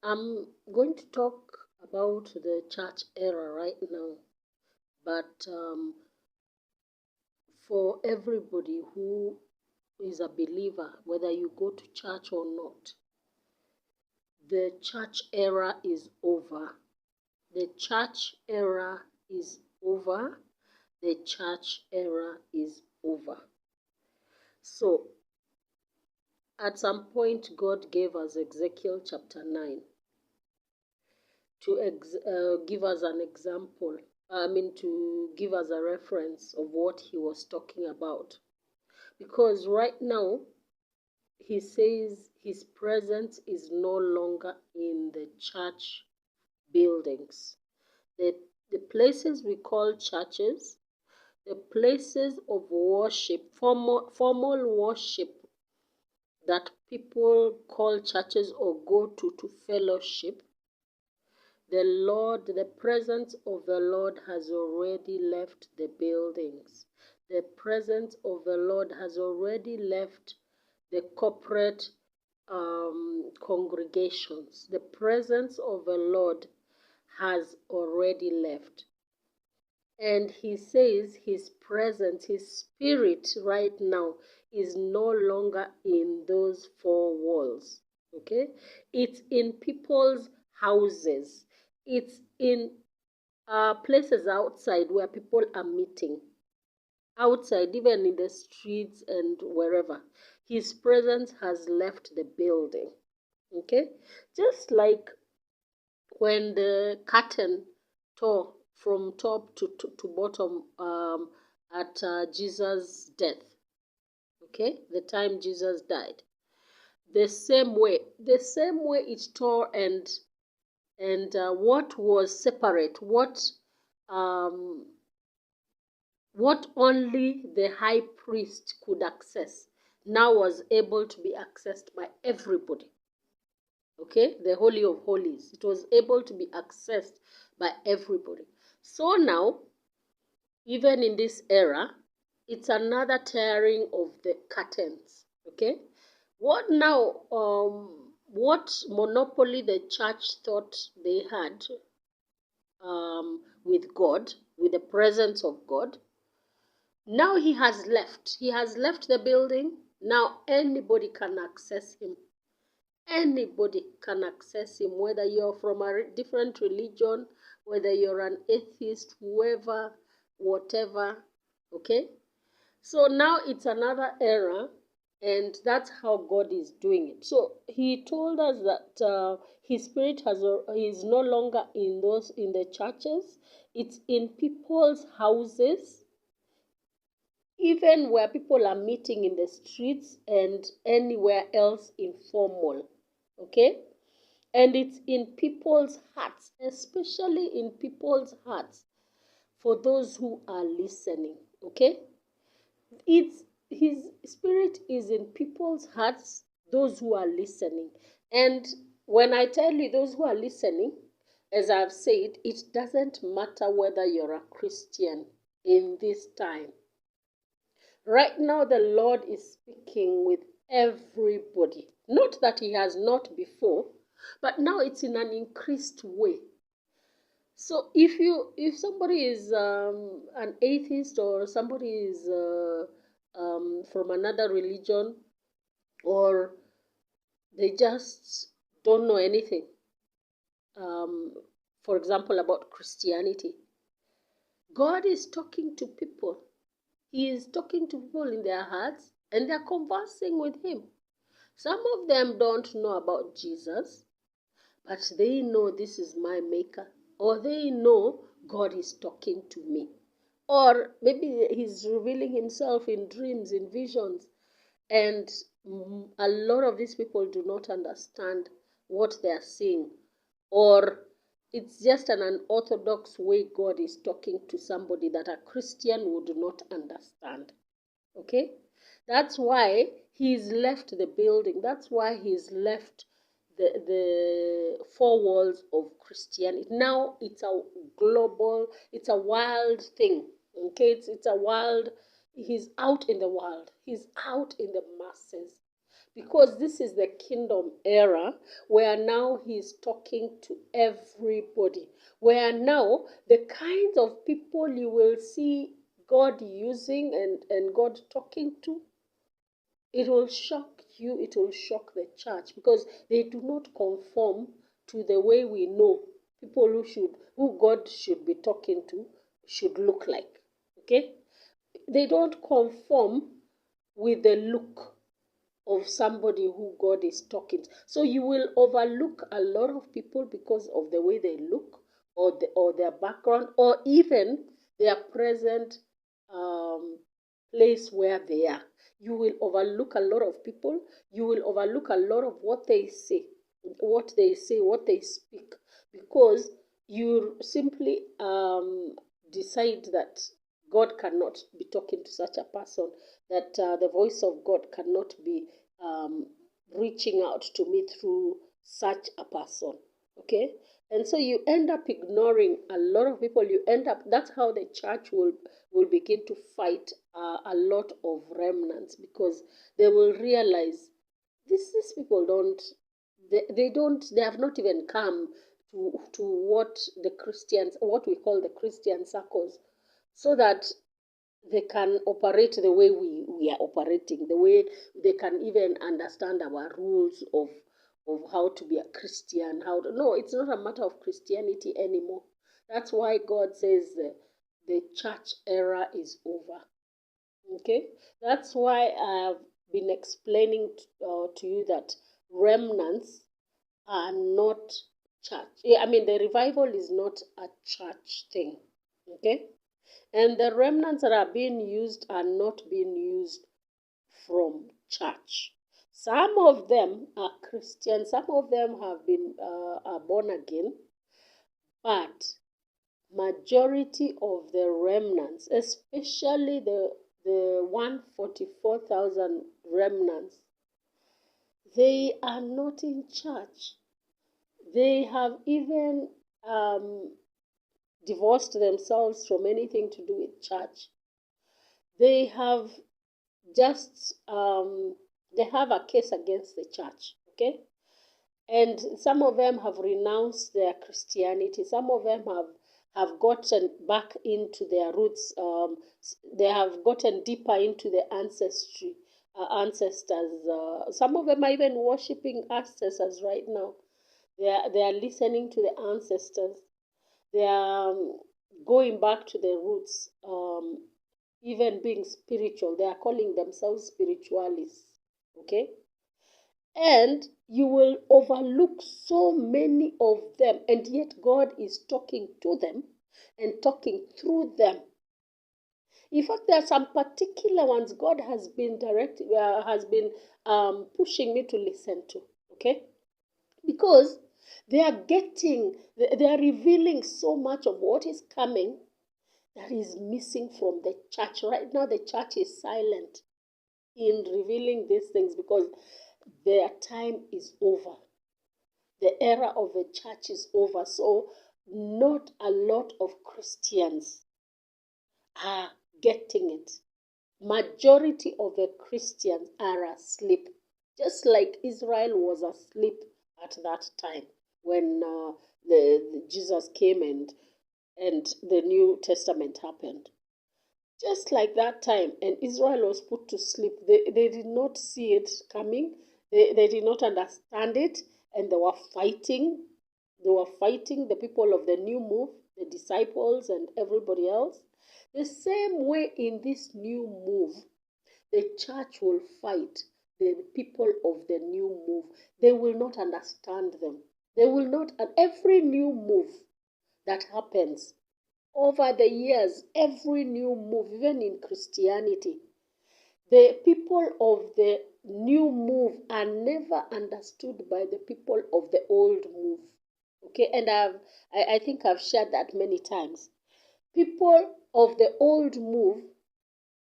I'm going to talk about the church era right now, but for everybody who is a believer, whether you go to church or not, the church era is over. The church era is over. The church era is over. So, at some point, God gave us Ezekiel chapter 9 to give us an example. To give us a reference of what he was talking about. Because right now, he says his presence is no longer in the church buildings. The places we call churches, the places of worship, formal worship that people call churches or go to fellowship, the presence of the Lord has already left the buildings. The presence of the Lord has already left the corporate congregations. The presence of the Lord has already left. And he says his presence, his spirit right now is no longer in those four walls. Okay? It's in people's houses. It's in places outside where people are meeting. Outside, even in the streets and wherever. His presence has left the building. Okay? Just like when the curtain tore from top to bottom at Jesus' death. Okay? The time Jesus died. The same way it tore, and what was separate, what only the high priest could access, now was able to be accessed by everybody. Okay, the Holy of Holies, it was able to be accessed by everybody. So now, even in this era, it's another tearing of the curtains. Okay, what now? What monopoly the church thought they had with God, with the presence of God. Now he has left. He has left the building. Now anybody can access him. Anybody can access him, whether you're from a different religion, whether you're an atheist, whoever, whatever. Okay? So now it's another era, and that's how God is doing it. So he told us that his spirit is no longer in the churches. It's in people's houses, even where people are meeting in the streets and anywhere else informal. Okay? And it's in people's hearts, especially in people's hearts, for those who are listening. Okay? It's his spirit is in people's hearts, those who are listening. And when I tell you those who are listening, as I've said, it doesn't matter whether you're a Christian in this time. Right now, the Lord is speaking with everybody. Not that he has not before, but now it's in an increased way. So if somebody is an atheist, or somebody is from another religion, or they just don't know anything, for example, about Christianity, God is talking to people. He is talking to people in their hearts, and they're conversing with him. Some of them don't know about Jesus, but they know this is my maker, or they know God is talking to me, or maybe he's revealing himself in dreams, in visions, and a lot of these people do not understand what they are seeing, or it's just an unorthodox way God is talking to somebody that a Christian would not understand. Okay? That's why he's left the building. That's why he's left the four walls of Christianity. Now it's a global, it's a wild thing. Okay? It's a wild, he's out in the world. He's out in the masses. because this is the kingdom era where now he's talking to everybody, where now the kinds of people you will see God using and God talking to, it will shock you, it will shock the church, because they do not conform to the way we know people who God should be talking to should look like. Okay? They don't conform with the look of somebody who God is talking to. So you will overlook a lot of people because of the way they look, or their background, or even their present place where they are. You will overlook a lot of people. You will overlook a lot of what they say, what they speak, because you simply decide that God cannot be talking to such a person, that the voice of God cannot be um, reaching out to me through such a person. Okay? And so you end up ignoring a lot of people. That's how the church will begin to fight a lot of remnants, because they will realize these people they have not even come to what we call the Christian circles, so that they can operate the way we are operating, the way they can even understand our rules of how to be a Christian. No, it's not a matter of Christianity anymore. That's why God says the church era is over. Okay, that's why I've been explaining to you that remnants are not church. I mean, the revival is not a church thing. Okay, and the remnants that are being used are not being used from church. Some of them are Christian, some of them have been are born again, but majority of the remnants, especially the 144,000 remnants, they are not in church. They have even divorced themselves from anything to do with church. They have just they have a case against the church. Okay, and some of them have renounced their Christianity. Some of them have gotten back into their roots. They have gotten deeper into the ancestors. Some of them are even worshiping ancestors right now. They are listening to the ancestors. They are going back to their roots. Even being spiritual, they are calling themselves spiritualists. Okay, and you will overlook so many of them, and yet God is talking to them and talking through them. In fact, there are some particular ones God has been pushing me to listen to. Okay, because they are revealing so much of what is coming that is missing from the church. Right now, the church is silent in revealing these things because their time is over. The era of the church is over. So, not a lot of Christians are getting it. Majority of the Christians are asleep, just like Israel was asleep at that time when the Jesus came and the New Testament happened. Just like that time, and Israel was put to sleep. They did not see it coming. They did not understand it, and they were fighting. They were fighting the people of the new move, the disciples, and everybody else. The same way in this new move, the church will fight the people of the new move. They will not understand them. They will not, and every new move that happens over the years, every new move, even in Christianity, the people of the new move are never understood by the people of the old move. Okay, and I think I've shared that many times. People of the old move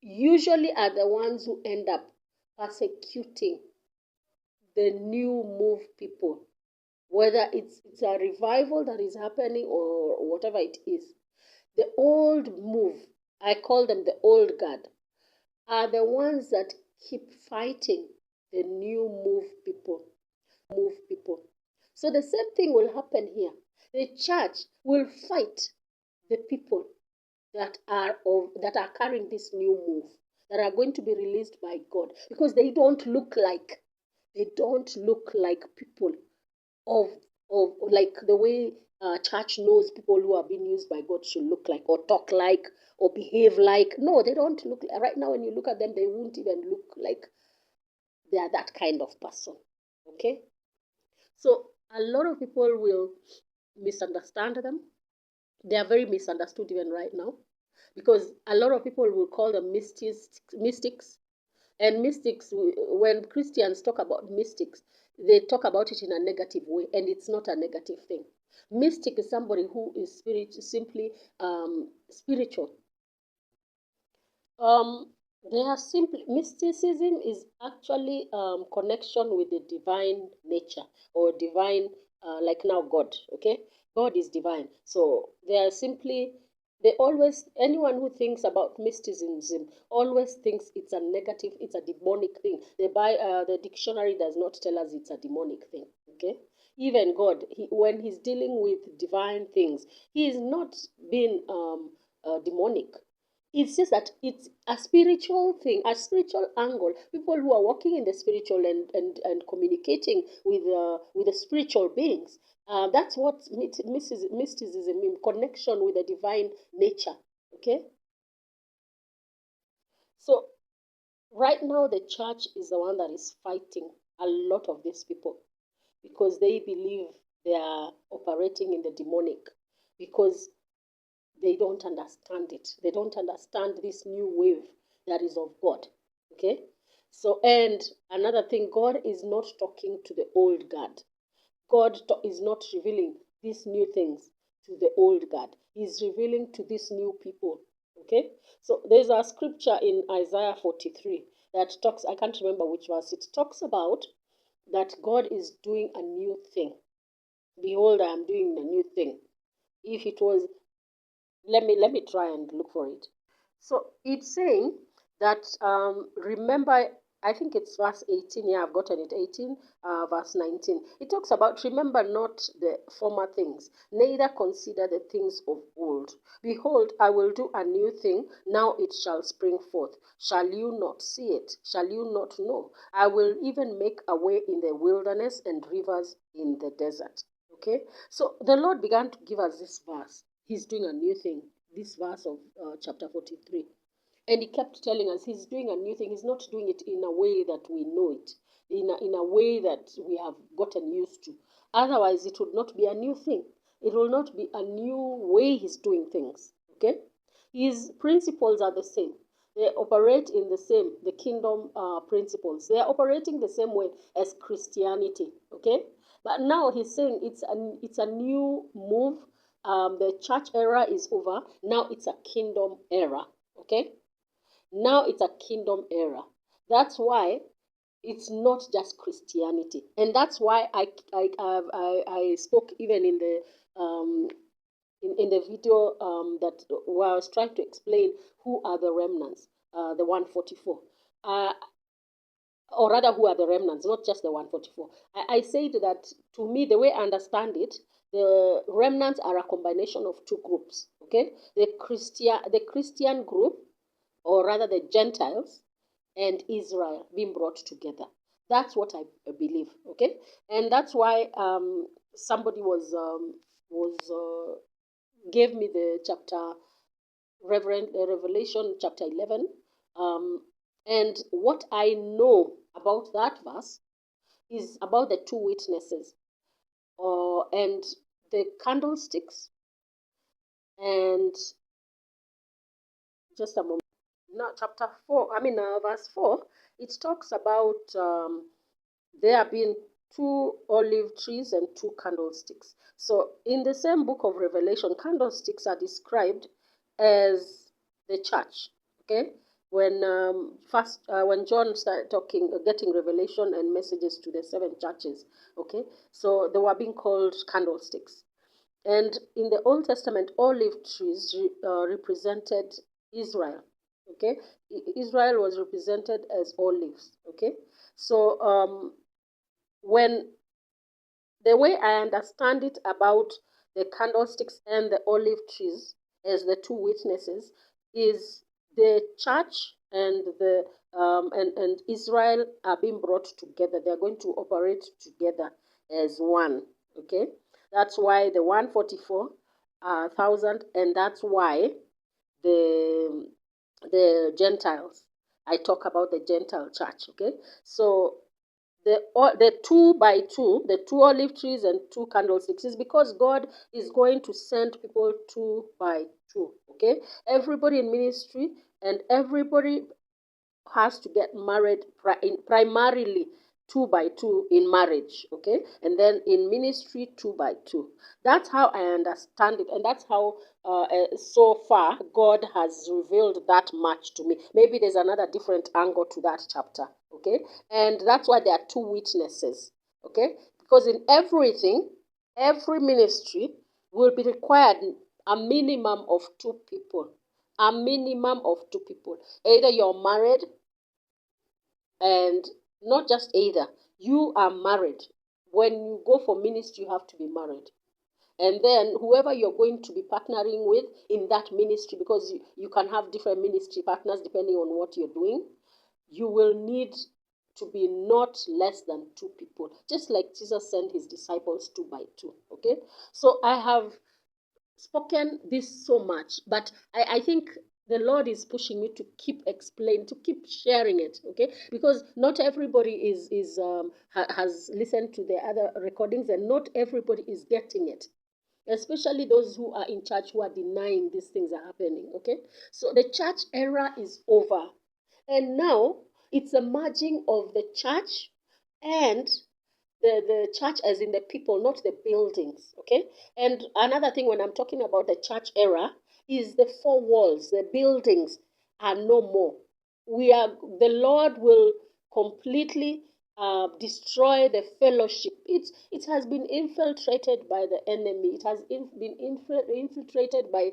usually are the ones who end up persecuting the new move people, whether it's a revival that is happening or whatever it is. The old move, I call them the old guard, are the ones that keep fighting the new move people. So the same thing will happen here. The church will fight the people that are carrying this new move, that are going to be released by God, because they don't look like people of like the way church knows people who are being used by God should look like, or talk like, or behave like. No, they don't look like. Right now, when you look at them, they won't even look like they are that kind of person. Okay, so a lot of people will misunderstand them. They are very misunderstood even right now, because a lot of people will call them mystics. And mystics, when Christians talk about mystics, they talk about it in a negative way, and it's not a negative thing. Mystic is somebody who is simply spiritual. They are simply, mysticism is actually connection with the divine nature, or divine, like now God. Okay, God is divine, so they are simply, they always, anyone who thinks about mysticism always thinks it's a negative, it's a demonic thing. The dictionary does not tell us it's a demonic thing. Okay, even God, when he's dealing with divine things, he is not being demonic. It's just that it's a spiritual thing, a spiritual angle. People who are working in the spiritual, and communicating with the spiritual beings. That's what mysticism means, connection with the divine nature. Okay, so right now the church is the one that is fighting a lot of these people, because they believe they are operating in the demonic, because they don't understand it. They don't understand this new wave that is of God. Okay? So, and another thing, God is not talking to the old God. Is not revealing these new things to the old God. He's revealing to these new people. Okay? So, there's a scripture in Isaiah 43 that talks, I can't remember which verse, it talks about that God is doing a new thing. Behold, I am doing a new thing. If it was, let me try and look for it. So it's saying that, remember, I think it's verse 18. Yeah, I've gotten it. 18, verse 19. It talks about, remember not the former things, neither consider the things of old. Behold, I will do a new thing. Now it shall spring forth. Shall you not see it? Shall you not know? I will even make a way in the wilderness and rivers in the desert. Okay, so the Lord began to give us this verse. He's doing a new thing. This verse of chapter 43. And he kept telling us he's doing a new thing. He's not doing it in a way that we know it, in a way that we have gotten used to. Otherwise, it would not be a new thing. It will not be a new way he's doing things. Okay? His principles are the same. They operate in the kingdom principles. They are operating the same way as Christianity. Okay? But now he's saying it's a new move. The church era is over. Now it's a kingdom era. Okay? Now it's a kingdom era. That's why it's not just Christianity, and that's why I spoke even in the in the video that where I was trying to explain who are the remnants, the 144. Or rather, who are the remnants, not just the 144. I said that, to me, the way I understand it, the remnants are a combination of two groups. Okay, the Christian group, or rather the Gentiles, and Israel being brought together. That's what I believe. Okay, and that's why somebody was gave me the chapter, Revelation chapter 11, and what I know about that verse is about the two witnesses, and the candlesticks, and just a moment. Now, chapter 4, verse 4, it talks about there being two olive trees and two candlesticks. So, in the same book of Revelation, candlesticks are described as the church. Okay, when John started getting revelation and messages to the seven churches. Okay, so they were being called candlesticks. And in the Old Testament, olive trees represented Israel. Okay, Israel was represented as olives. Okay, So when the way I understand it about the candlesticks and the olive trees as the two witnesses is the church and the and Israel are being brought together. They are going to operate together as one. Okay, that's why the 144,000, and that's why the Gentiles. I talk about the Gentile church. Okay, so the two by two, the two olive trees and two candlesticks is because God is going to send people two by two. Okay, everybody in ministry and everybody has to get married primarily two by two in marriage, okay, and then in ministry two by two. That's how I understand it, and that's how so far God has revealed that much to me. Maybe there's another different angle to that chapter, okay, and that's why there are two witnesses, okay, because in everything, every ministry will be required a minimum of two people, a minimum of two people. Either you're married, and not just either, you are married. When you go for ministry, you have to be married. And then whoever you're going to be partnering with in that ministry, because you can have different ministry partners depending on what you're doing, you will need to be not less than two people, just like Jesus sent his disciples two by two. Okay, so I have spoken this so much, but I think the Lord is pushing me to keep explaining, to keep sharing it, okay? Because not everybody has listened to the other recordings, and not everybody is getting it, especially those who are in church who are denying these things are happening, okay? So the church era is over, and now it's a merging of the church and the church as in the people, not the buildings, okay? And another thing when I'm talking about the church era is the four walls, the buildings are no more. The Lord will completely destroy the fellowship. It has been infiltrated by the enemy. It has been infiltrated by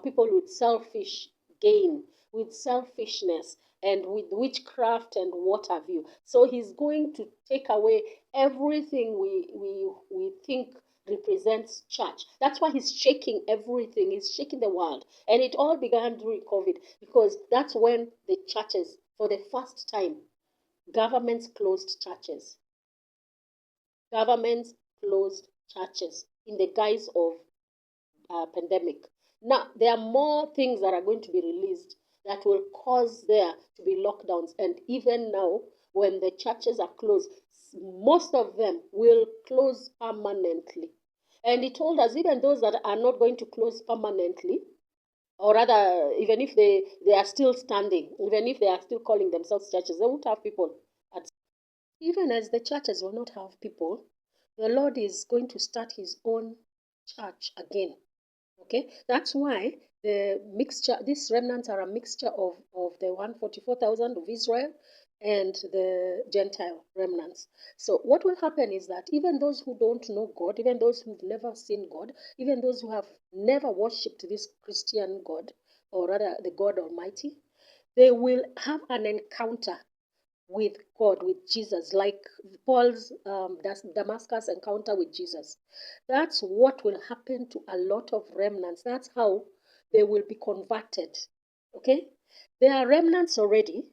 people with selfish gain, with selfishness, and with witchcraft and what have you. So he's going to take away everything we think represents church. That's why he's shaking everything. He's shaking the world. And it all began during COVID, because that's when the churches, for the first time, governments closed churches. Governments closed churches in the guise of pandemic. Now, there are more things that are going to be released that will cause there to be lockdowns. And even now, when the churches are closed, most of them will close permanently. And he told us even those that are not going to close permanently, or rather, even if they are still standing, even if they are still calling themselves churches, they won't have people. Even as the churches will not have people, the Lord is going to start his own church again. Okay, that's why the mixture, these remnants are a mixture of the 144,000 of Israel and the Gentile remnants. So what will happen is that even those who don't know God, even those who've never seen God, even those who have never worshipped this Christian God, or rather the God Almighty, they will have an encounter with God, with Jesus, like Paul's Damascus encounter with Jesus. That's what will happen to a lot of remnants. That's how they will be converted. Okay? There are remnants already,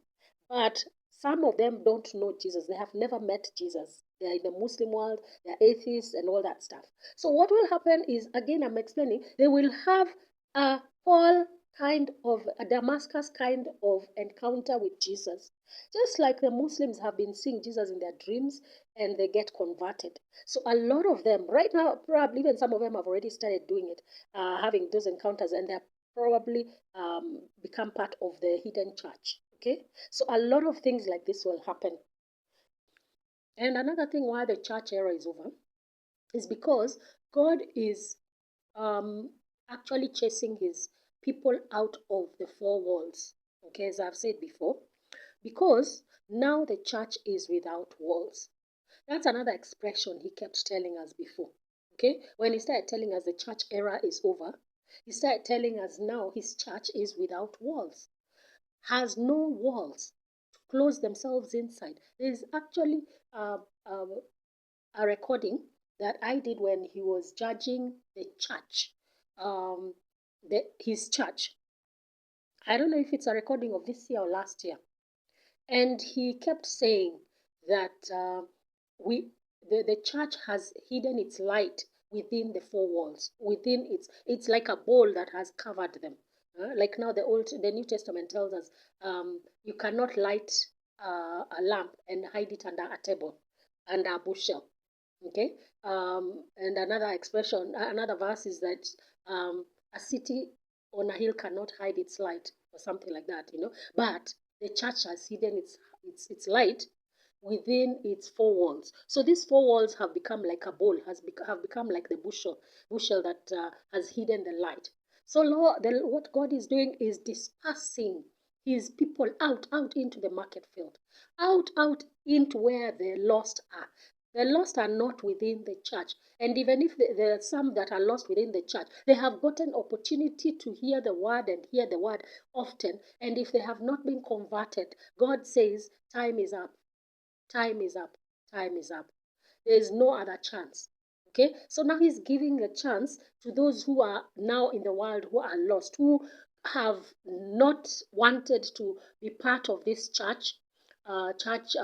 but some of them don't know Jesus. They have never met Jesus. They are in the Muslim world, they are atheists, and all that stuff. So, what will happen is, again, I'm explaining, they will have a Paul kind of, a Damascus kind of encounter with Jesus. Just like the Muslims have been seeing Jesus in their dreams and they get converted. So a lot of them, right now, probably even some of them have already started doing it, having those encounters, and they're probably become part of the hidden church. Okay? So a lot of things like this will happen. And another thing why the church era is over is because God is actually chasing his people out of the four walls. Okay, as I've said before, because now the church is without walls. That's another expression he kept telling us before. Okay, when he started telling us the church era is over, he started telling us now his church is without walls, has no walls close themselves inside. There's actually uh, uh, a recording that I did when he was judging the church, his church. I don't know if it's a recording of this year or last year. And he kept saying that we the church has hidden its light within the four walls. Within it's like a bowl that has covered them. Like now the New Testament tells us you cannot light a lamp and hide it under a table, under a bushel. Okay. And another expression, another verse is that a city on a hill cannot hide its light, or something like that, But the church has hidden its light within its four walls. So these four walls have become like a bowl, have become like the bushel that has hidden the light. So what God is doing is dispersing his people out into the market field, out into where the lost are. The lost are not within the church. And even if there are some that are lost within the church, they have gotten opportunity to hear the word and hear the word often. And if they have not been converted, God says, time is up. Time is up. Time is up. There is no other chance. Okay? So now he's giving a chance to those who are now in the world, who are lost, who have not wanted to be part of this church, church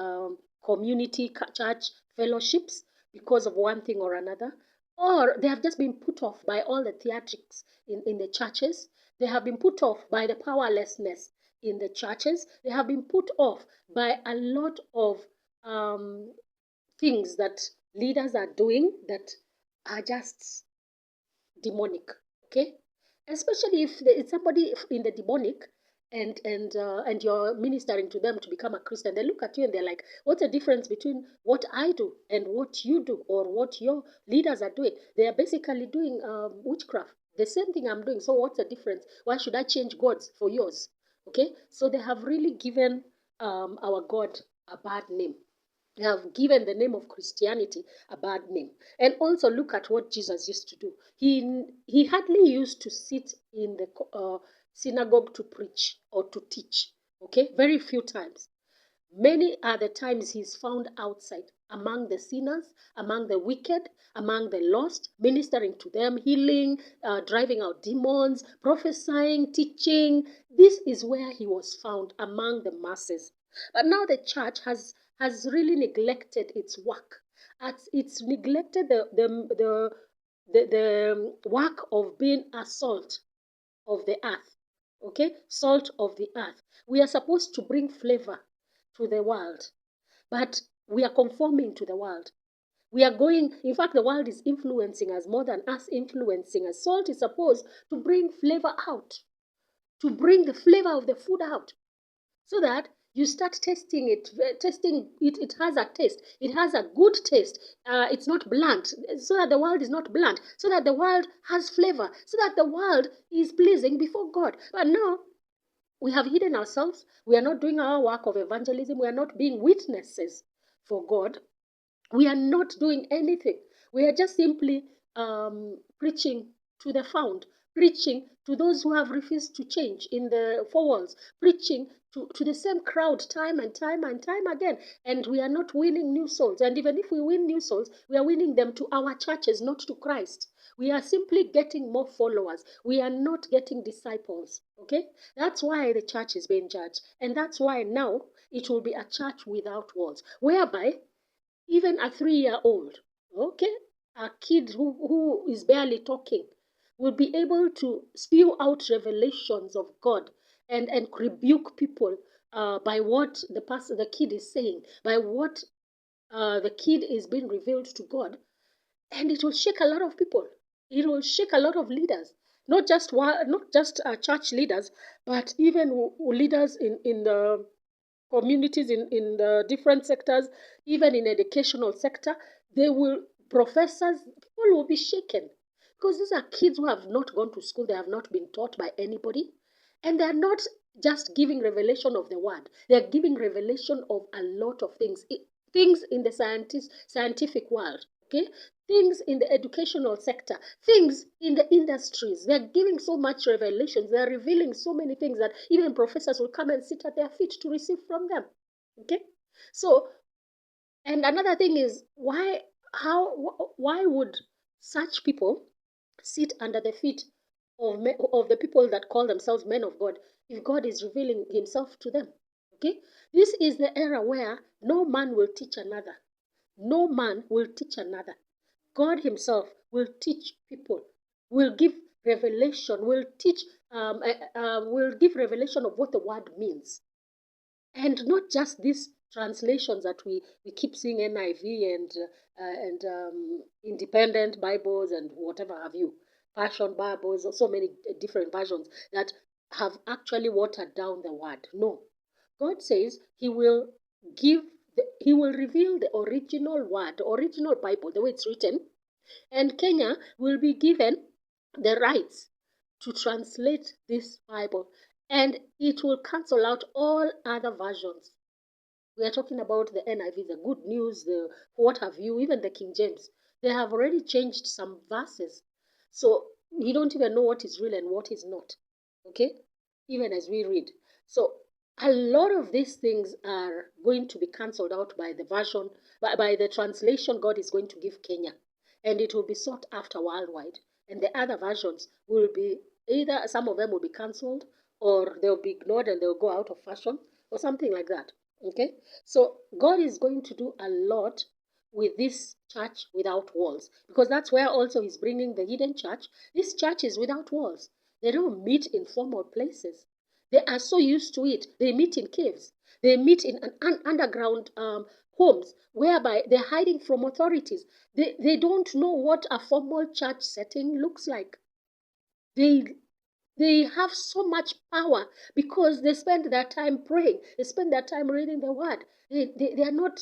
community, church fellowships, because of one thing or another, or they have just been put off by all the theatrics in the churches. They have been put off by the powerlessness in the churches. They have been put off by a lot of things that leaders are doing that are just demonic. Okay, especially if it's somebody in the demonic, and you're ministering to them to become a Christian. They look at you and they're like, what's the difference between what I do and what you do, or what your leaders are doing? They are basically doing witchcraft, the same thing I'm doing. So what's the difference? Why should I change gods for yours? Okay, so they have really given our God a bad name. They have given the name of Christianity a bad name. And also look at what Jesus used to do. He hardly used to sit in the synagogue to preach or to teach. Okay, very few times. Many are the times he's found outside, among the sinners, among the wicked, among the lost, ministering to them, healing, driving out demons, prophesying, teaching. This is where he was found, among the masses. But now the church has really neglected its work. It's neglected the work of being a salt of the earth. Okay, salt of the earth. We are supposed to bring flavor to the world, but we are conforming to the world. We are going, in fact, the world is influencing us more than us influencing us. Salt is supposed to bring flavor out, to bring the flavor of the food out, so that you start tasting it has a taste, it has a good taste, it's not blunt, so that the world is not blunt, so that the world has flavor, so that the world is pleasing before God. But now we have hidden ourselves. We are not doing our work of evangelism. We are not being witnesses for God. We are not doing anything. We are just simply preaching to the found, preaching to those who have refused to change in the four walls, preaching to the same crowd time and time and time again. And we are not winning new souls. And even if we win new souls, we are winning them to our churches, not to Christ. We are simply getting more followers. We are not getting disciples. Okay? That's why the church is being judged. And that's why now it will be a church without walls, whereby even a 3-year-old, okay, a kid who is barely talking, will be able to spew out revelations of God and rebuke people by what the kid is saying, by what the kid is being revealed to God. And it will shake a lot of people. It will shake a lot of leaders, not just church leaders, but even leaders in the communities, in the different sectors, even in educational sector. They will, professors, people will be shaken, because these are kids who have not gone to school. They have not been taught by anybody, and they are not just giving revelation of the word. They are giving revelation of a lot of things, things in the scientific world. Okay, things in the educational sector, things in the industries. They're giving so much revelations. They're revealing so many things that even professors will come and sit at their feet to receive from them. Okay? So, and another thing is why would such people sit under the feet of the people that call themselves men of God if God is revealing himself to them? Okay? This is the era where no man will teach another. No man will teach another. God himself will teach people, will give revelation, will give revelation of what the word means. And not just these translations that we keep seeing NIV and independent Bibles and whatever have you, Passion Bibles, so many different versions that have actually watered down the word. No, God says He will reveal the original word, the original Bible, the way it's written, and Kenya will be given the rights to translate this Bible, and it will cancel out all other versions. We are talking about the NIV, the Good News, the what have you, even the King James. They have already changed some verses. So you don't even know what is real and what is not. Okay? Even as we read. So a lot of these things are going to be cancelled out by the version, by the translation God is going to give Kenya. And it will be sought after worldwide. And the other versions will be either some of them will be cancelled or they'll be ignored and they'll go out of fashion or something like that. Okay, so God is going to do a lot with this church without walls, because that's where also He's bringing the hidden church. This church is without walls. They don't meet in formal places. They are so used to it. They meet in caves. They meet in an underground homes whereby they're hiding from authorities. They don't know what a formal church setting looks like. They they have so much power because they spend their time praying. They spend their time reading the word. They are not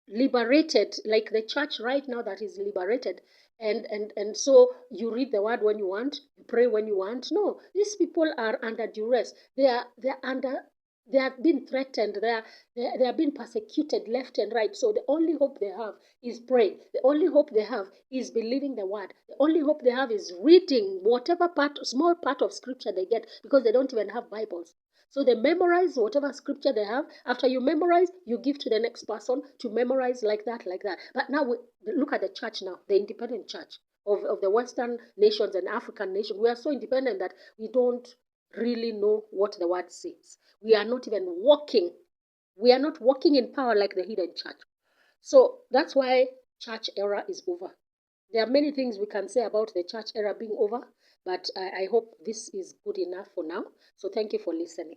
liberated like the church right now that is liberated. And so you read the word when you want, you pray when you want. No, these people are under duress. They're under, they have been threatened. They are being persecuted left and right. So the only hope they have is praying. The only hope they have is believing the word. The only hope they have is reading whatever small part of scripture they get, because they don't even have Bibles. So they memorize whatever scripture they have. After you memorize, you give to the next person to memorize like that, like that. But now look at the church now, the independent church of the Western nations and African nations. We are so independent that we don't really know what the word says. We are not even walking. We are not walking in power like the hidden church. So that's why church era is over. There are many things we can say about the church era being over, but I hope this is good enough for now. So thank you for listening.